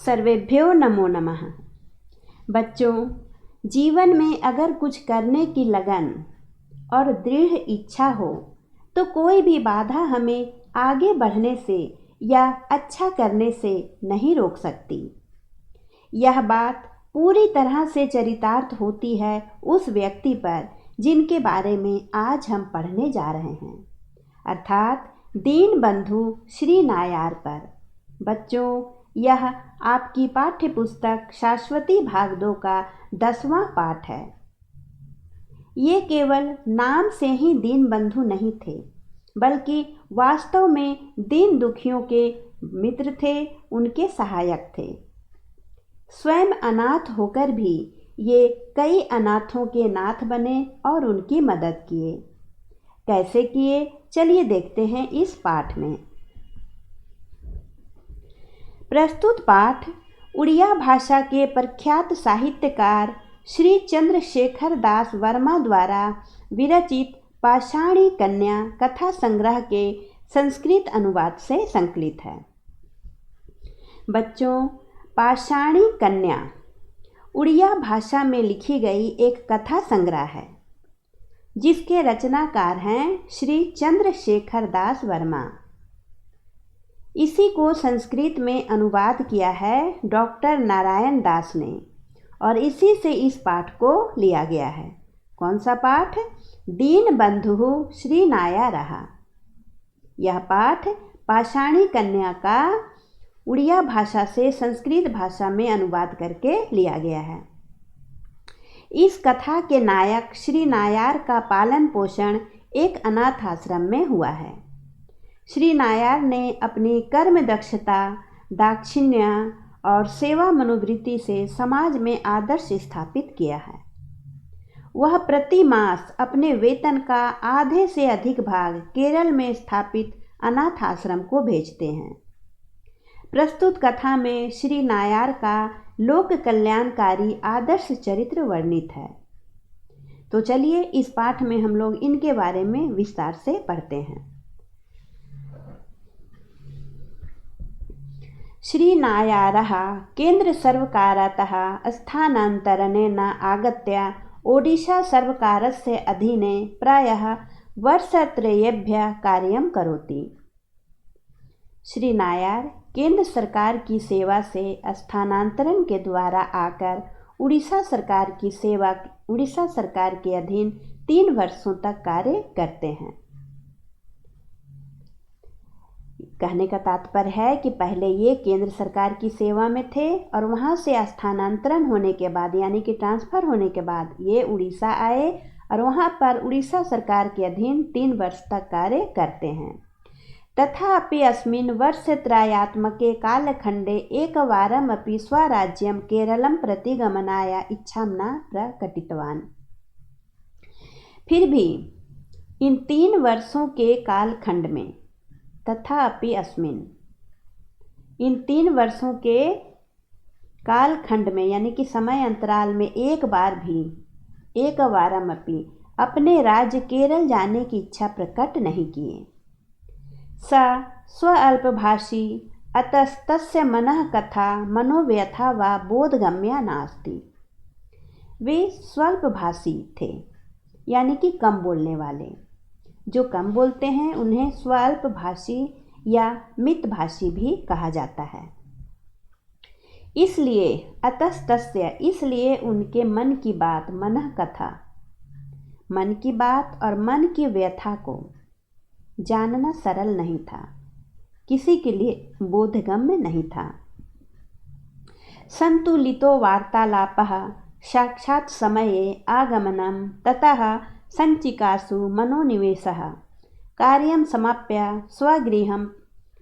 सर्वेभ्यो नमो नमः। बच्चों, जीवन में अगर कुछ करने की लगन और दृढ़ इच्छा हो तो कोई भी बाधा हमें आगे बढ़ने से या अच्छा करने से नहीं रोक सकती। यह बात पूरी तरह से चरितार्थ होती है उस व्यक्ति पर जिनके बारे में आज हम पढ़ने जा रहे हैं, अर्थात दीनबंधु श्री नायार पर। बच्चों, यह आपकी पाठ्य पुस्तक शाश्वती भाग 2 का 10वां पाठ है। ये केवल नाम से ही दीनबंधु नहीं थे, बल्कि वास्तव में दीन दुखियों के मित्र थे, उनके सहायक थे। स्वयं अनाथ होकर भी ये कई अनाथों के नाथ बने और उनकी मदद किए। कैसे किए, चलिए देखते हैं इस पाठ में। प्रस्तुत पाठ उड़िया भाषा के प्रख्यात साहित्यकार श्री चंद्रशेखर दास वर्मा द्वारा विरचित पाषाणी कन्या कथा संग्रह के संस्कृत अनुवाद से संकलित है। बच्चों, पाषाणी कन्या उड़िया भाषा में लिखी गई एक कथा संग्रह है, जिसके रचनाकार हैं श्री चंद्रशेखर दास वर्मा। इसी को संस्कृत में अनुवाद किया है डॉक्टर नारायण दास ने, और इसी से इस पाठ को लिया गया है। कौन सा पाठ? दीनबंधु श्री नायारः। यह पाठ पाषाणी कन्या का उड़िया भाषा से संस्कृत भाषा में अनुवाद करके लिया गया है। इस कथा के नायक श्री नायार का पालन पोषण एक अनाथ आश्रम में हुआ है। श्री नायार ने अपनी कर्म दक्षता, दाक्षिण्य और सेवा मनोवृत्ति से समाज में आदर्श स्थापित किया है। वह प्रति मास अपने वेतन का आधे से अधिक भाग केरल में स्थापित अनाथ आश्रम को भेजते हैं। प्रस्तुत कथा में श्री नायार का लोक कल्याणकारी आदर्श चरित्र वर्णित है। तो चलिए इस पाठ में हम लोग इनके बारे में विस्तार से पढ़ते हैं। श्री नायारः केंद्र सर्वकारतः स्थानान्तरणेन आगत्य ओडिशा सर्वकारस्य अधीने प्रायः वर्षत्रयेभ्यः कार्यं करोति। श्री नायार केंद्र सरकार की सेवा से स्थानांतरण के द्वारा आकर उड़ीसा सरकार के अधीन 3 वर्षों तक कार्य करते हैं। कहने का तात्पर्य है कि पहले ये केंद्र सरकार की सेवा में थे और वहाँ से स्थानांतरण होने के बाद, यानी कि ट्रांसफ़र होने के बाद ये उड़ीसा आए और वहाँ पर उड़ीसा सरकार के अधीन 3 वर्ष तक कार्य करते हैं। तथापि अस्मिन् वर्षत्रयात्मके कालखण्डे एकवारमपि स्वराज्यं केरलं प्रति गमनाय इच्छां न प्रकटितवान्। फिर भी इन 3 वर्षों के कालखंड में, तथापि अस्मिन्, इन 3 वर्षों के कालखंड में यानी कि समय अंतराल में एक बार भी, एक वारमपि, अपने राज्य केरल जाने की इच्छा प्रकट नहीं किए। स स्वअल्पभाषी अतस्तस्य मनः कथा मनोव्यथा व बोधगम्या नास्ति। वे स्वल्पभाषी थे, यानी कि कम बोलने वाले। जो कम बोलते हैं उन्हें स्वल्पभाषी या मितभाषी भी कहा जाता है। इसलिए अतस्तस्य, इसलिए उनके मन की बात, मनः कथा, मन की बात और मन की व्यथा को जानना सरल नहीं था, किसी के लिए बोधगम्य नहीं था। संतुलितो वार्तालापः साक्षात् समये आगमनं ततः संचिकासु मनोनिवेशः कार्यं समाप्य स्वगृहं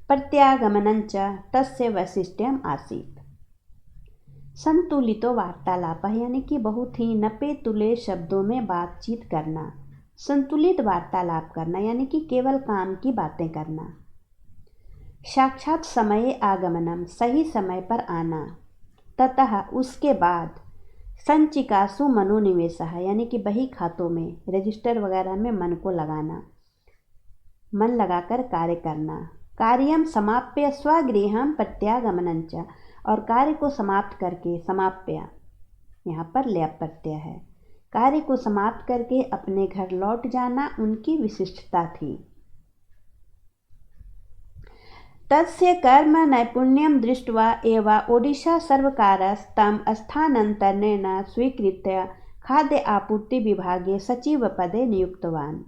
प्रत्यागमनञ्च तस्य वैशिष्ट्यम् आसीत्। संतुलितो वार्तालापः यानी कि बहुत ही नपे तुले शब्दों में बातचीत करना, संतुलित वार्तालाप करना यानी कि केवल काम की बातें करना। साक्षात समये आगमनम, सही समय पर आना। ततः, उसके बाद संचिकासु मनोनिवेशः यानी कि बही खातों में, रजिस्टर वगैरह में मन को लगाना, मन लगाकर कार्य करना। कार्यम समाप्य स्वगृहम प्रत्यागमनञ्च, और कार्य को समाप्त करके, समाप्य यहाँ पर ल्याप प्रत्यय है, कार्य को समाप्त करके अपने घर लौट जाना उनकी विशिष्टता थी। तस्य कर्म नैपुण्यं दृष्ट्वा एव ओडिशा सर्वकारस्तं स्थानान्तरेण स्वीकृत्य खाद्य आपूर्ति विभागे सचिव पदे नियुक्तवान्।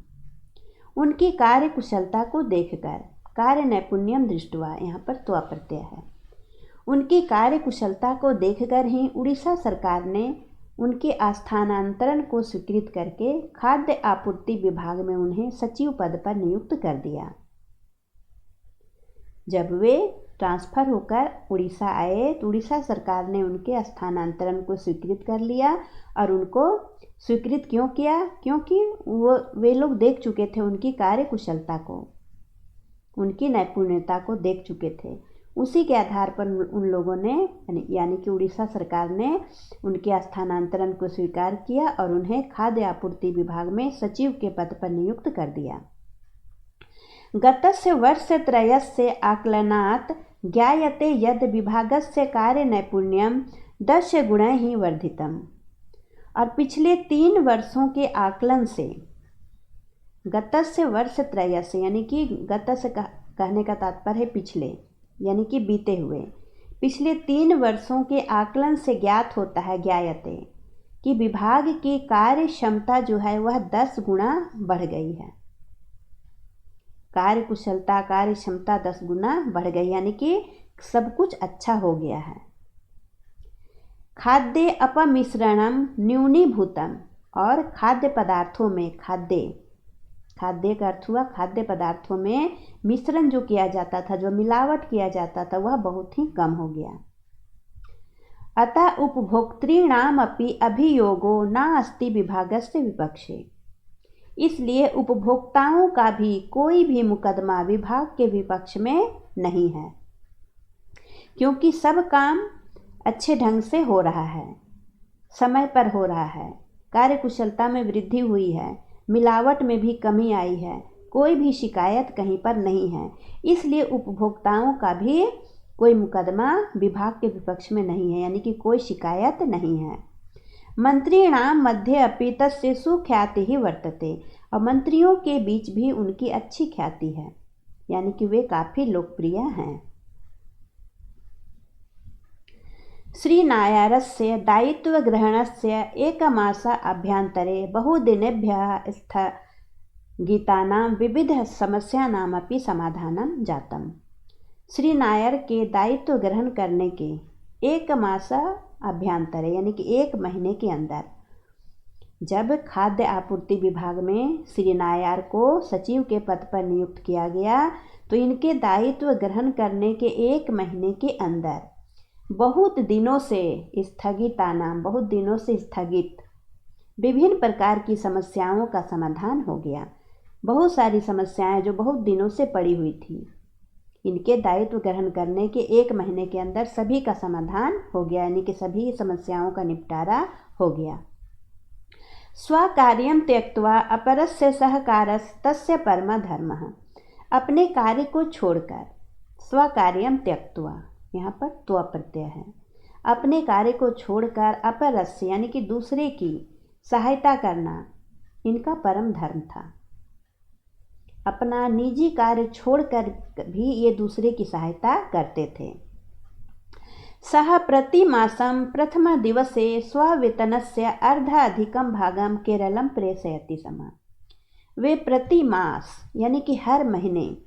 उनकी कार्य कुशलता को देखकर, कार्य नैपुण्यम दृष्ट्वा यहाँ पर त्वा प्रत्यय है, उनकी कार्य कुशलता को देखकर ही उड़ीसा सरकार ने उनके स्थानांतरण को स्वीकृत करके खाद्य आपूर्ति विभाग में उन्हें सचिव पद पर नियुक्त कर दिया। जब वे ट्रांसफ़र होकर उड़ीसा आए तो उड़ीसा सरकार ने उनके स्थानांतरण को स्वीकृत कर लिया। और उनको स्वीकृत क्यों किया? क्योंकि वे लोग देख चुके थे उनकी कार्य कुशलता को, उनकी नैपुण्यता को देख चुके थे। उसी के आधार पर उन लोगों ने यानी कि उड़ीसा सरकार ने उनके स्थानांतरण को स्वीकार किया और उन्हें खाद्य आपूर्ति विभाग में सचिव के पद पर नियुक्त कर दिया। गतस्य वर्षत्रयस्य आकलनात् ज्ञायते यद् विभागस्य कार्यनैपुण्यं 10 गुणैः वर्धितम्। और पिछले 3 वर्षों के आकलन से, गतस्य वर्षत्रयस्य यानी कि गतस्य कहने का तात्पर्य है पिछले, यानी कि बीते हुए, पिछले 3 वर्षों के आकलन से ज्ञात होता है, ज्ञायते, कि विभाग की कार्य क्षमता जो है वह 10 गुना बढ़ गई है। कार्य कुशलता, कार्य क्षमता 10 गुना बढ़ गई, यानी कि सब कुछ अच्छा हो गया है। खाद्य अपमिश्रणम न्यूनीभूतम, और खाद्य पदार्थों में, खाद्य का अर्थ हुआ खाद्य पदार्थों में मिश्रण जो किया जाता था, जो मिलावट किया जाता था, वह बहुत ही कम हो गया। अतः उपभोक्तॄणाम अपि अभियोगो नास्ति विभागस्य विपक्षे, इसलिए उपभोक्ताओं का भी कोई भी मुकदमा विभाग के विपक्ष में नहीं है, क्योंकि सब काम अच्छे ढंग से हो रहा है, समय पर हो रहा है, कार्य कुशलता में वृद्धि हुई है, मिलावट में भी कमी आई है, कोई भी शिकायत कहीं पर नहीं है। इसलिए उपभोक्ताओं का भी कोई मुकदमा विभाग के विपक्ष में नहीं है, यानी कि कोई शिकायत नहीं है। मंत्रीणाम मध्ये अपि तस्य सुख्याति ही वर्तते, और मंत्रियों के बीच भी उनकी अच्छी ख्याति है, यानी कि वे काफ़ी लोकप्रिय हैं। श्रीनायरस्य दायित्वग्रहणस्य एकमासाभ्यन्तरे बहुदिनेभ्यः स्थगितानां विविधसमस्यानामपि समाधानं जातम्। श्री नायर के दायित्व ग्रहण करने के 1 मास अभ्यंतरे, यानी कि 1 महीने के अंदर, जब खाद्य आपूर्ति विभाग में श्री नायर को सचिव के पद पर नियुक्त किया गया, तो इनके दायित्व ग्रहण करने के 1 महीने के अंदर बहुत दिनों से स्थगित विभिन्न प्रकार की समस्याओं का समाधान हो गया। बहुत सारी समस्याएं जो बहुत दिनों से पड़ी हुई थी, इनके दायित्व ग्रहण करने के 1 महीने के अंदर सभी का समाधान हो गया, यानी कि सभी समस्याओं का निपटारा हो गया। स्वकार्यं त्यक्त्वा अपरस्य सहकारस्तस्य परम धर्मः, अपने कार्य को छोड़कर, स्वकार्यं त्यक्त्वा यहाँ पर त्व प्रत्यय है, अपने कार्य को छोड़कर अपरस्य यानी कि दूसरे की सहायता करना इनका परम धर्म था। अपना निजी कार्य छोड़कर भी ये दूसरे की सहायता करते थे। सः प्रतिमासं प्रथम दिवसे स्ववेतनस्य अर्धाधिकं भागं केरलं प्रेषयति स्म। वे प्रति मास यानी कि हर महीने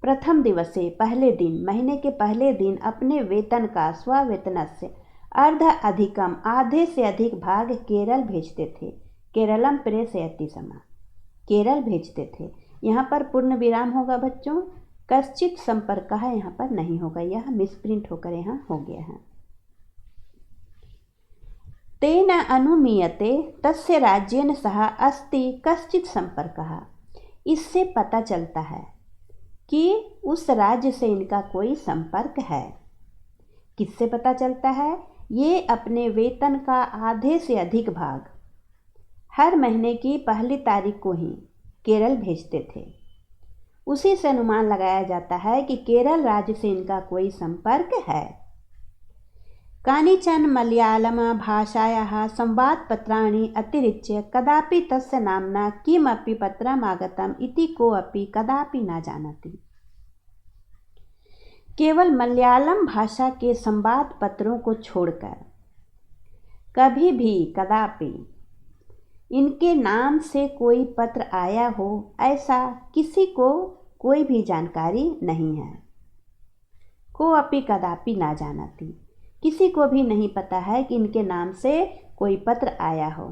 प्रथम दिवसे पहले दिन, महीने के पहले दिन अपने वेतन का, स्ववेतनस्य अर्ध अधिकम आधे से अधिक भाग केरल भेजते थे। केरलम प्रेषयति स्म, केरल भेजते थे। यहाँ पर पूर्ण विराम होगा बच्चों, कश्चित संपर्क है यहाँ पर नहीं होगा, यह मिसप्रिंट होकर यहाँ हो गया है। तेन अनुमीयते तस्य राज्येन सह अस्ति कश्चित संपर्कः, इससे पता चलता है कि उस राज्य से इनका कोई संपर्क है। किससे पता चलता है? ये अपने वेतन का आधे से अधिक भाग हर महीने की पहली तारीख को ही केरल भेजते थे। उसी से अनुमान लगाया जाता है कि केरल राज्य से इनका कोई संपर्क है। कानिचन मलयालमभाषायाः संवादपत्राणि अतिरिच्य कदापि तस्य नाम्ना किमपि पत्रम् आगतम् इति कोऽपि कदापि न जानाति। केवल मलयालम भाषा के संवाद पत्रों को छोड़कर कभी भी कदापि इनके नाम से कोई पत्र आया हो, ऐसा किसी को कोई भी जानकारी नहीं है। कोऽपि कदापि ना जानाति, किसी को भी नहीं पता है कि इनके नाम से कोई पत्र आया हो,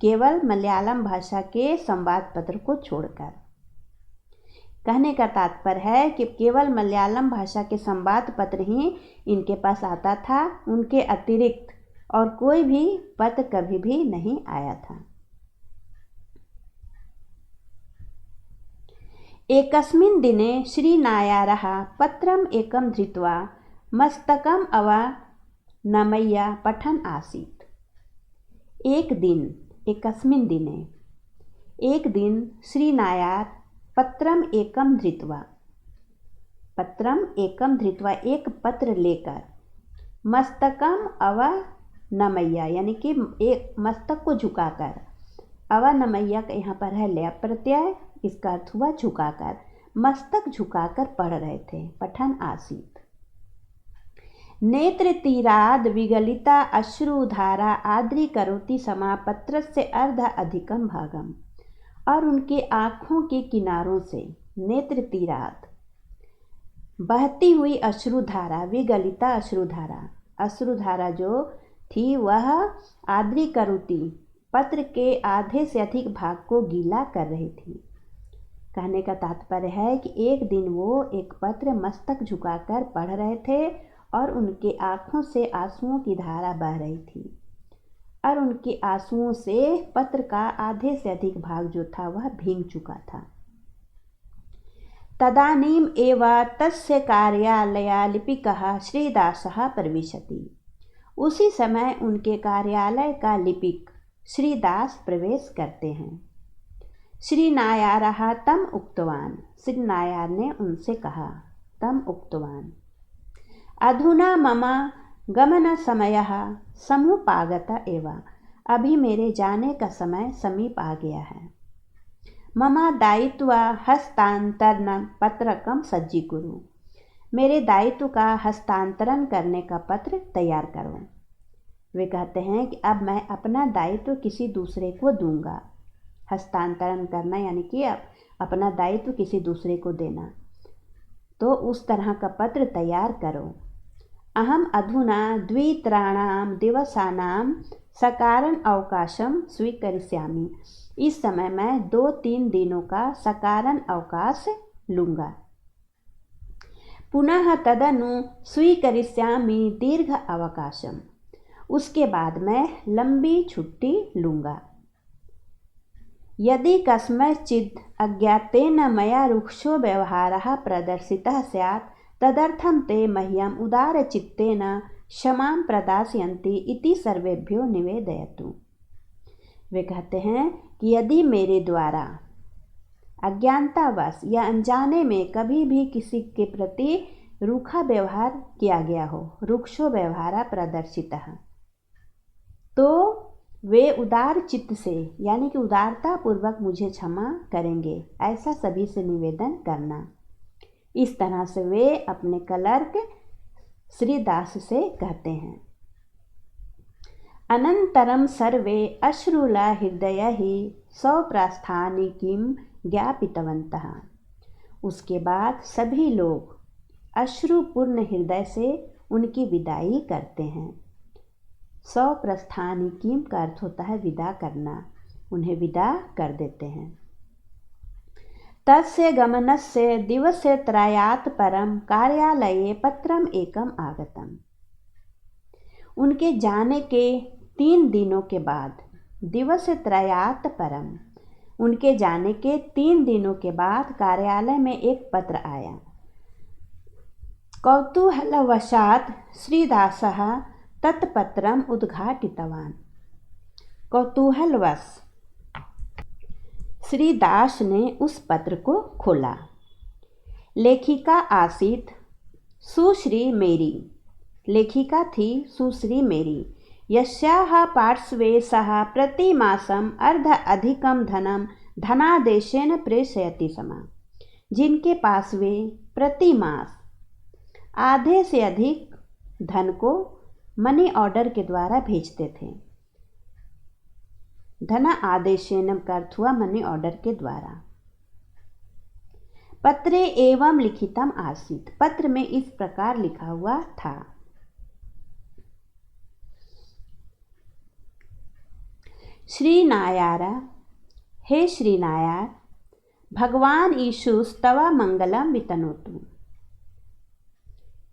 केवल मलयालम भाषा के संवाद पत्र को छोड़कर। कहने का तात्पर्य है कि केवल मलयालम भाषा के संवाद पत्र ही इनके पास आता था, उनके अतिरिक्त और कोई भी पत्र कभी भी नहीं आया था। एकस्मिन् दिने श्रीनायारः पत्रम् एकं धृत्वा मस्तकम् अवनमय्य पठन् आसीत्। एकस्मिन् दिने एक दिन श्रीनायार पत्रम् एकं धृत्वा एक पत्र लेकर मस्तकम् अवनमय्य यानी कि एक मस्तक को झुकाकर, अवनमय्य का यहाँ पर है लय प्रत्यय, इसका अर्थ हुआ झुकाकर, मस्तक झुकाकर पढ़ रहे थे। पठन आसीत। नेत्र तीराद विगलिता अश्रुधारा आद्री करोति समापत्रस्य अर्ध अधिकम भागम। और उनके आँखों के किनारों से नेत्र तीराद बहती हुई अश्रुधारा, विगलिता अश्रुधारा जो थी वह आद्री करोति पत्र के आधे से अधिक भाग को गीला कर रही थी। कहने का तात्पर्य है कि एक दिन वो एक पत्र मस्तक झुकाकर पढ़ रहे थे और उनके आँखों से आंसुओं की धारा बह रही थी और उनके आंसुओं से पत्र का आधे से अधिक भाग जो था वह भीग चुका था। तदानीम एव तस्य कार्यालय लिपिकः श्रीदासः प्रविशति। उसी समय उनके कार्यालय का लिपिक श्रीदास प्रवेश करते हैं। श्री नायारः तम उक्तवान, श्री नायार ने उनसे कहा, तम उक्तवान अधुना मम गमन समयः समुपागत एव। अभी मेरे जाने का समय समीप आ गया है। मम दायित्व हस्तांतरण पत्रकम सज्जीकुरु। मेरे दायित्व का हस्तांतरण करने का पत्र तैयार करो। वे कहते हैं कि अब मैं अपना दायित्व किसी दूसरे को दूंगा। हस्तांतरण करना यानी कि अपना दायित्व किसी दूसरे को देना, तो उस तरह का पत्र तैयार करो। अहम अधुना द्वित्राणाम दिवसानां सकारण अवकाशम स्वीकरिष्यामि। इस समय मैं 2-3 दिनों का सकारण अवकाश लूँगा। पुनः तदनु स्वीकरिष्यामि दीर्घ अवकाशम। उसके बाद मैं लंबी छुट्टी लूँगा। यदि कस्मैचित् अज्ञातेन मया रुक्षो व्यवहारः प्रदर्शितः स्यात् तदर्थं ते मह्यम् उदारचित्तेन क्षमां प्रदास्यन्ति इति सर्वेभ्यो निवेदयतु। वे कहते हैं कि यदि मेरे द्वारा अज्ञानतावश या अनजाने में कभी भी किसी के प्रति रूखा व्यवहार किया गया हो, रुक्षो व्यवहार प्रदर्शितः, तो वे उदार चित्त से यानी कि उदारता पूर्वक मुझे क्षमा करेंगे, ऐसा सभी से निवेदन करना। इस तरह से वे अपने क्लर्क श्रीदास से कहते हैं। अनंतरम सर्वे अश्रुला हृदय ही सौप्रस्थानिकीं ज्ञापितवन्तः। उसके बाद सभी लोग अश्रुपूर्ण हृदय से उनकी विदाई करते हैं। सौप्रस्थानिकीं का अर्थ होता है विदा करना, उन्हें विदा कर देते हैं। तस्य गमनस्य दिवसत्रयात् परं कार्यालये पत्रम् एकम् आगतम्। उनके जाने के 3 दिनों के बाद, दिवसत्रयात् परं, उनके जाने के 3 दिनों के बाद कार्यालय में एक पत्र आया। कौतूहलवशात् श्रीदासः तत्पत्रम् उद्घाटितवान्। कौतूहलवश श्रीदास ने उस पत्र को खोला। लेखिका आसीत सुश्री मेरी। लेखिका थी सुश्री मेरी। यस्याः पार्श्वे सः प्रतिमासम् अर्ध अधिकं धनं धनादेशेन प्रेषयति स्म, जिनके पास वे प्रति मास आधे से अधिक धन को मनी ऑर्डर के द्वारा भेजते थे। धन आदेशेन का अर्थ हुआ मनी ऑर्डर के द्वारा। पत्रे एवं लिखितम आसीत, पत्र में इस प्रकार लिखा हुआ था। श्री नायारा, हे श्री नायार, भगवान ईशु तवा मंगलम वितनोतु।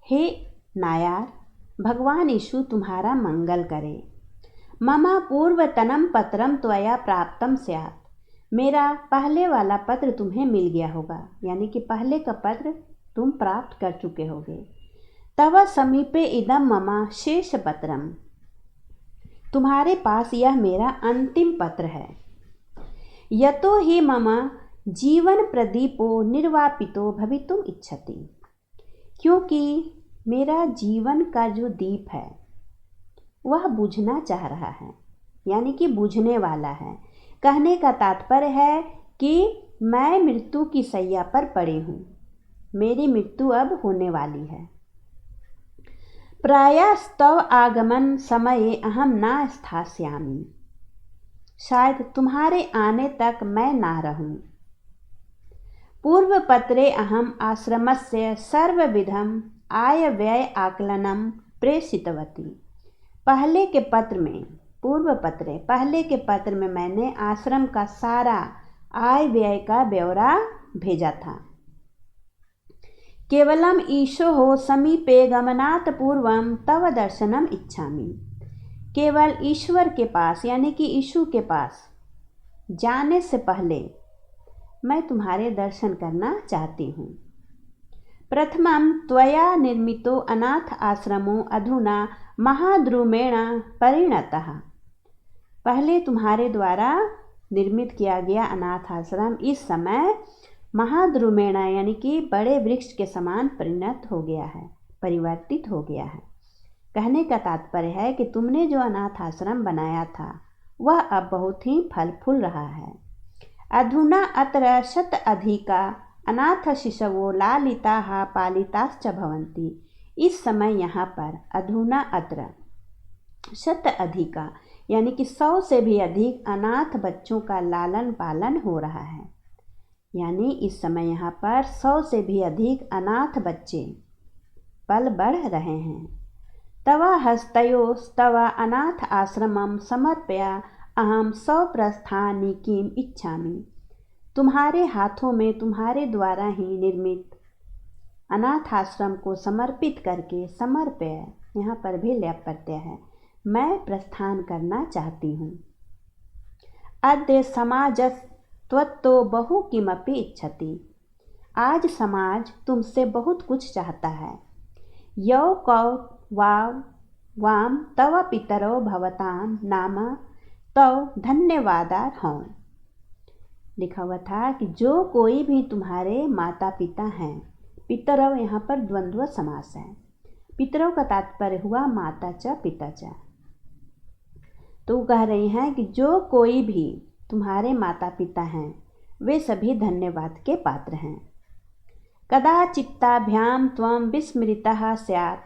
हे नायार, भगवान ईशु तुम्हारा मंगल करे। मम पूर्वतनम पत्रम त्वया प्राप्तम स्यात्, मेरा पहले वाला पत्र तुम्हें मिल गया होगा, यानी कि पहले का पत्र तुम प्राप्त कर चुके होगे। तव समीपे इदम मम शेष पत्रम, तुम्हारे पास यह मेरा अंतिम पत्र है। यतो हि मम जीवन प्रदीपो निर्वापितो भवितुम इच्छति, क्योंकि मेरा जीवन का जो दीप है वह बुझना चाह रहा है, यानी कि बुझने वाला है। कहने का तात्पर्य है कि मैं मृत्यु की शैया पर पड़ी हूँ, मेरी मृत्यु अब होने वाली है। प्रायस्तव आगमन समये अहम न स्थास्यामि, शायद तुम्हारे आने तक मैं ना रहूं। पूर्व पत्रे अहम आश्रमस्य सर्वविधम आय व्यय आकलनम प्रेषितवती, पहले के पत्र में मैंने आश्रम का सारा आय व्यय का ब्यौरा भेजा था। केवलम ईशोः समीपे गमनात् पूर्वं तव दर्शनम इच्छामि, केवल ईश्वर के पास यानी कि यीशु के पास जाने से पहले मैं तुम्हारे दर्शन करना चाहती हूँ। प्रथमं त्वया निर्मितो अनाथ आश्रमो अधुना महाद्रुमेण परिणतः, पहले तुम्हारे द्वारा निर्मित किया गया अनाथ आश्रम इस समय महाद्रुमेण यानी कि बड़े वृक्ष के समान परिणत हो गया है, परिवर्तित हो गया है। कहने का तात्पर्य है कि तुमने जो अनाथ आश्रम बनाया था वह अब बहुत ही फल फूल रहा है। अधुना अत्र शत अधिका अनाथ शिशवो लालिताः पालिताश्च भवन्ति, इस समय यहाँ पर अधुना अत्र शत अधिका यानी कि 100 से भी अधिक अनाथ बच्चों का लालन पालन हो रहा है। यानी इस समय यहाँ पर 100 से भी अधिक अनाथ बच्चे पल बढ़ रहे हैं। तव हस्तयोस्तव अनाथ आश्रमं समर्प्य अहम स्वप्रस्थानिकीम इच्छामि, तुम्हारे हाथों में तुम्हारे द्वारा ही निर्मित अनाथ आश्रम को समर्पित करके, समर्प्य यहाँ पर भी लैप प्रत्यय है, मैं प्रस्थान करना चाहती हूँ। अद्य समाजस्त्वत्तो बहु किमपि इच्छति, आज समाज तुमसे बहुत कुछ चाहता है। यौ कौ वाम तव पितरो भवताम नाम तव धन्यवादार्हं, लिखा हुआ था कि जो कोई भी तुम्हारे माता पिता हैं, पितरव यहाँ पर द्वंद्व समास है, पितरव का तात्पर्य हुआ माता च पिता च। तो कह रही हैं कि जो कोई भी तुम्हारे माता पिता हैं वे सभी धन्यवाद के पात्र हैं। कदाचित्ताभ्याम त्वं विस्मृतः स्यात्,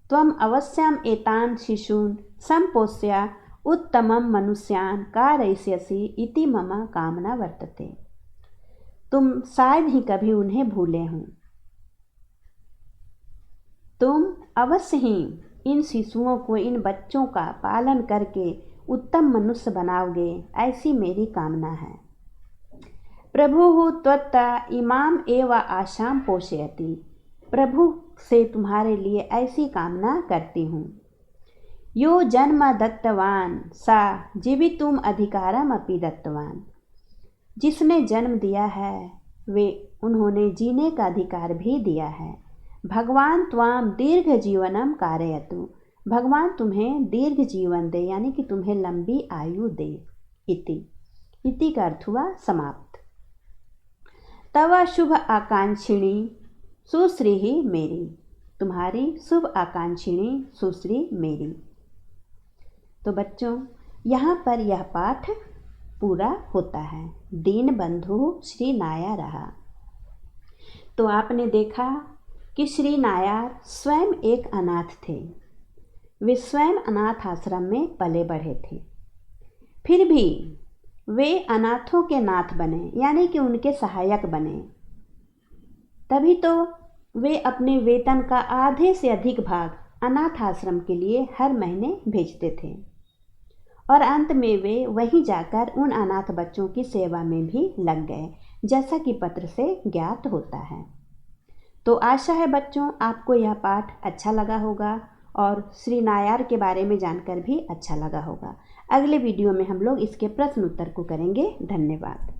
त्वं अवश्यम एतान् शिशून् संपोष्य उत्तमं मनुष्यान् कारयिष्यसि इति मम कामना वर्तते, तुम शायद ही कभी उन्हें भूले हों, तुम अवश्य ही इन शिशुओं को, इन बच्चों का पालन करके उत्तम मनुष्य बनाओगे, ऐसी मेरी कामना है। प्रभुः त्वत्त इमाम एव आशाम पोषयति, प्रभु से तुम्हारे लिए ऐसी कामना करती हूँ। यो जन्म दत्तवान सा जीवितुम अधिकारम अपि दत्तवान, जिसने जन्म दिया है वे उन्होंने जीने का अधिकार भी दिया है। भगवान त्वाम दीर्घ जीवनम कारयतु, भगवान तुम्हें दीर्घ जीवन दे यानी कि तुम्हें लंबी आयु दे। इति का अर्थ हुआ समाप्त। तव शुभ आकांक्षिणी सुश्री ही मेरी, तुम्हारी शुभ आकांक्षिणी सुश्री मेरी। तो बच्चों, यहाँ पर यह पाठ पूरा होता है। दीन बंधु श्री नाया रहा। तो आपने देखा कि श्री नायार स्वयं एक अनाथ थे। वे स्वयं अनाथ आश्रम में पले बढ़े थे, फिर भी वे अनाथों के नाथ बने, यानी कि उनके सहायक बने। तभी तो वे अपने वेतन का आधे से अधिक भाग अनाथ आश्रम के लिए हर महीने भेजते थे और अंत में वे वहीं जाकर उन अनाथ बच्चों की सेवा में भी लग गए, जैसा कि पत्र से ज्ञात होता है। तो आशा है बच्चों आपको यह पाठ अच्छा लगा होगा और श्री नायार के बारे में जानकर भी अच्छा लगा होगा। अगले वीडियो में हम लोग इसके प्रश्न उत्तर को करेंगे। धन्यवाद।